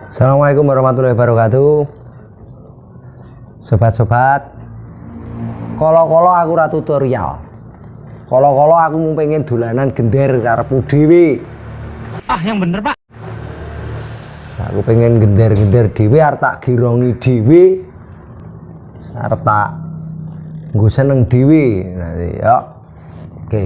Assalamualaikum warahmatullahi wabarakatuh. Sobat-sobat, kolo-kolo aku ora tutorial. Kolo-kolo aku mau pengen dolanan gender karepku dhewe. Ah, yang bener, Pak. Aku pengen gender-gender dhewe arep tak gerongi dhewe. Arep tak nggo seneng dhewe. Nanti ya. Oke.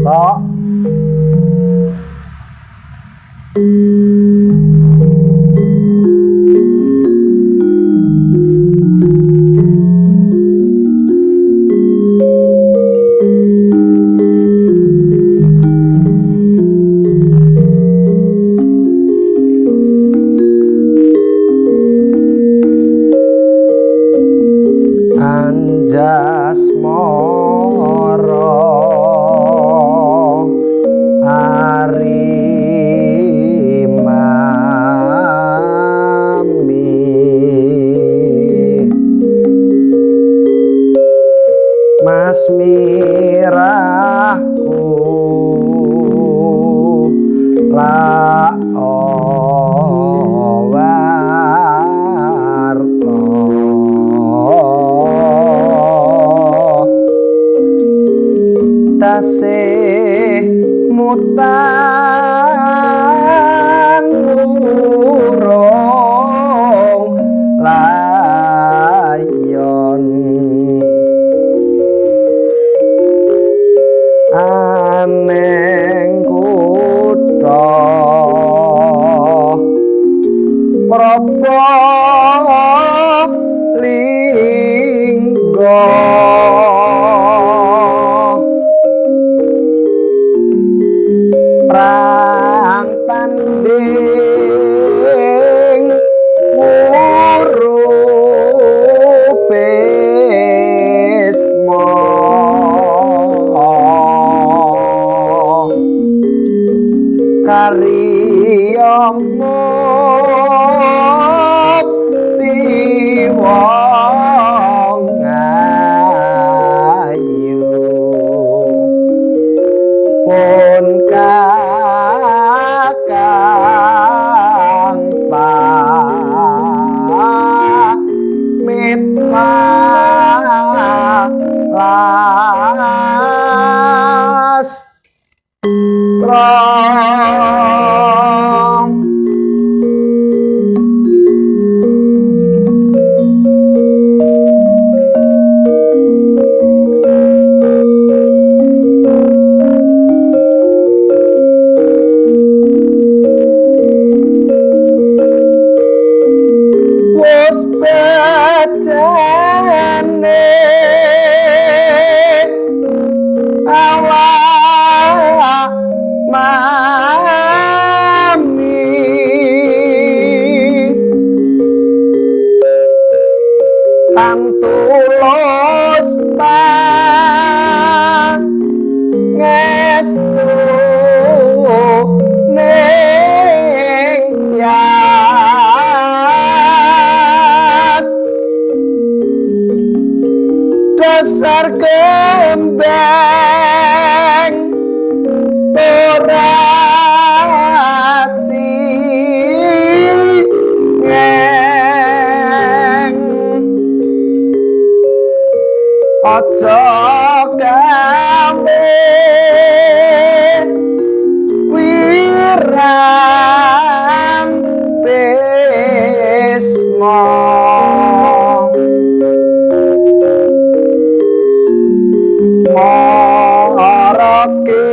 Tok. Anjas moro ari mami mas mirahku la tasih mutan urung layon aneng kutha Prabu lingga prang tanding urupesmo karyomo wong ayu pun kakang pamit malas berkembang ora cingeng aja kame wirang bisma marake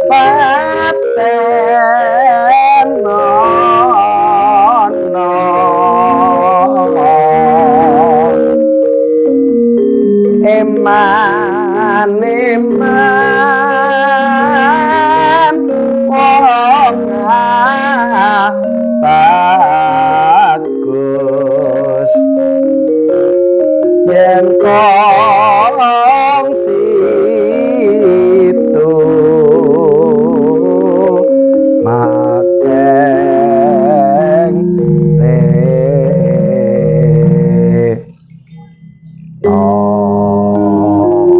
patenono eman wong bagus yen kong situ makeng le oh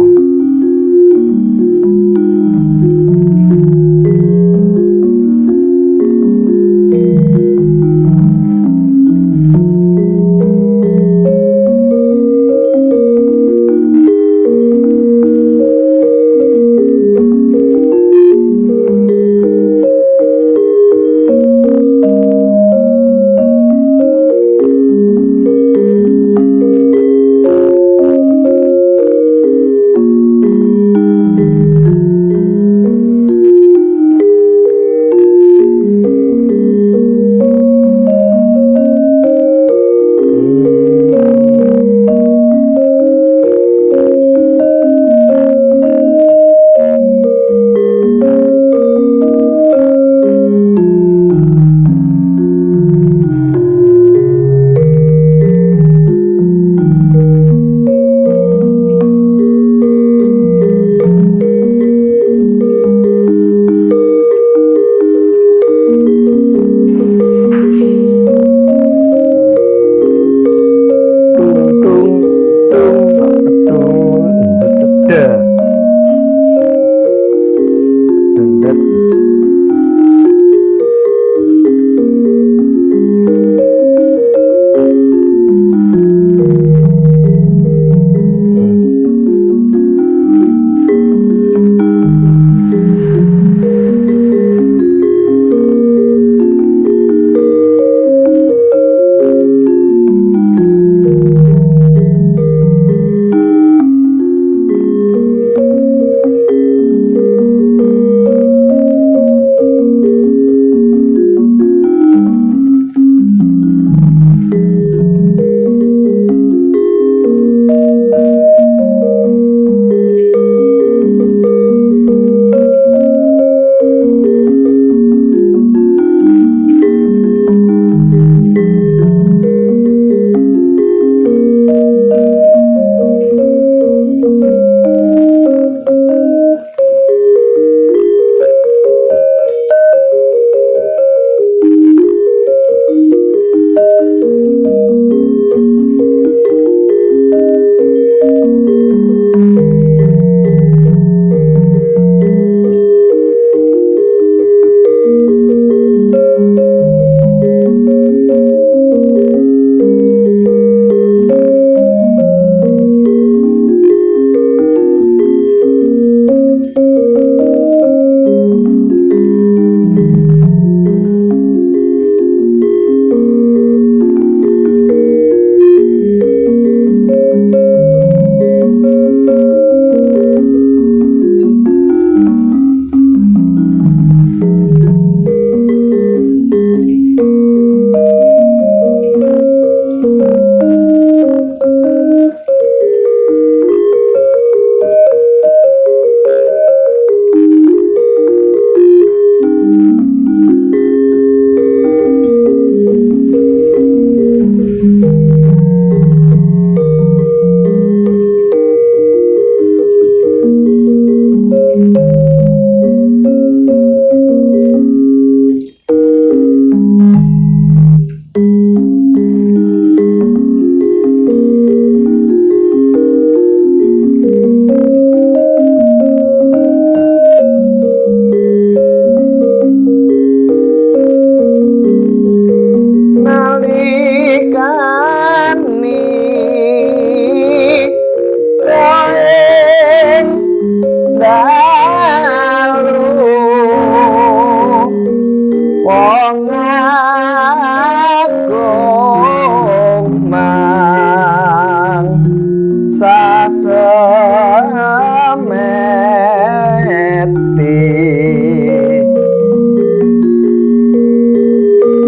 sasemeti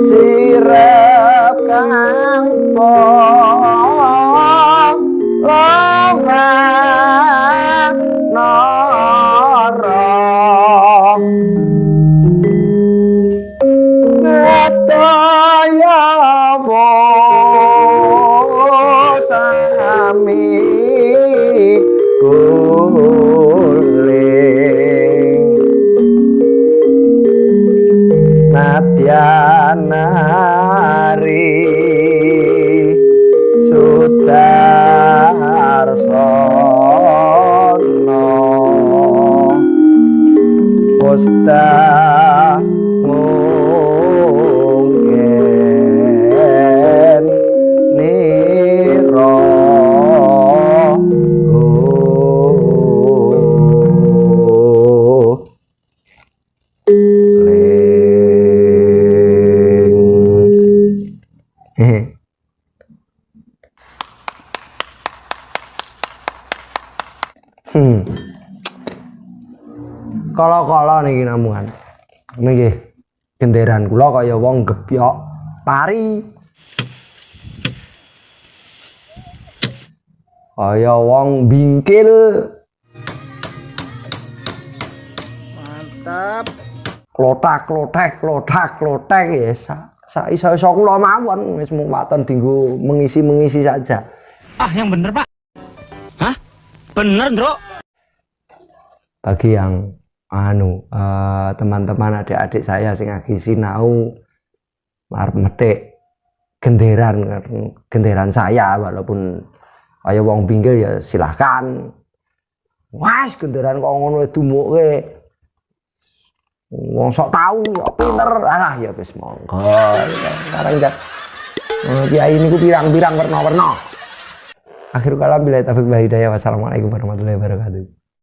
sirep kang longan nara ngataya sami guling nadyanari sudarsono Pusta mungkin niro ling kala-kala niki namungan niki genderan kula kaya wong gebyok pari kaya wong bingkil mantap klothak ya iso kula mawon wis mung waton dienggo mengisi saja. Ah, yang bener, Pak. Hah? Bener, Ndro. Bagi yang teman-teman adik-adik saya sing lagi sinau arep metik genderan saya walaupun kaya wong pinggir ya silahkan. Wes genderan kok ngono dumuke. Wong sok tahu kok pinter. Alah ya wis monggo. Sekarang ya kiai niku pirang-pirang werna-werna. Akhir kalam billahi taufik wal hidayah. Wassalamualaikum warahmatullahi wabarakatuh.